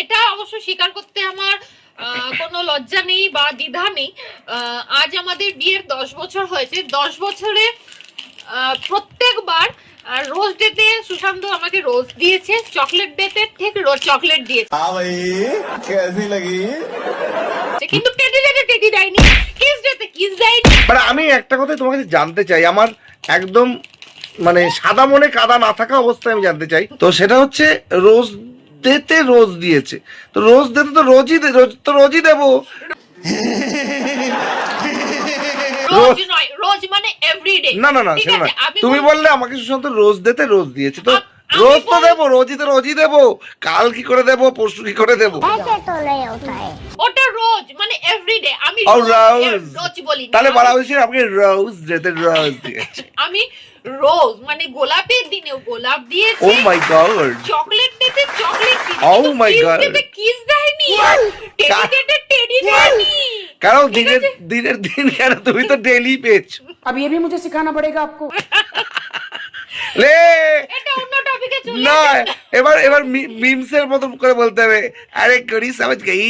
এটা অবশ্য স্বীকার করতে আমার কোনো লজ্জা নেই বা দ্বিধা নেই। আজ আমাদের বিয়ের 10 বছর হয়েছে। 10 বছরে প্রত্যেকবার রোজ ডেতে সুশান্ত আমাকে রোজ দিয়েছে, চকলেট ডেতে ঠিক রোজ চকলেট দিয়েছে। কিন্তু টেডি ডেতে টেডি দেয়নি, কিস ডেতে কিস দেয়নি। মানে আমি একটা কথাই তোমার কাছে জানতে চাই, আমার একদম মানে সাদা মনে কাদা না থাকা অবস্থায় আমি জানতে চাই, তো সেটা হচ্ছে রোজ দিতে রোজ দিয়েছে, তো রোজ দিতে তো রোজই দেবো। রোজ নয়, রোজ মানে এভরিডে। না না না, সেটা না, তুমি বললে আমাকে সুশান্ত রোজ দিতে রোজ দিয়েছে, তো রোজ তো দেবো, রোজই দেবো। কাল কি করে দেবো, পরশু কি করে দেবো? ওটা রোজ মানে এভরিডে। আমি রোজ বলি, তাহলে বলা হয়েছে আমাকে রোজ দিতে রোজ দিয়েছে। আমি রোজ মানে গোলাপের দিনেও গোলাপ দিয়েছে। ও মাই গড। চকলেট দিতে চকলেট দিয়েছে। ও মাই গড। কিস দেয়নি, টেডি দিতে টেডি দেয়নি। কারণ দিনের দিন কেন, তুমি তো ডেইলি পেয়েছো। अब ये भी मुझे सिखाना पड़ेगा आपको। লে এটা অন্য টপিকে চলে না, যাবে। এবার মিমসের মতো করে বলতে হবে, আরে করি সমঝ গই।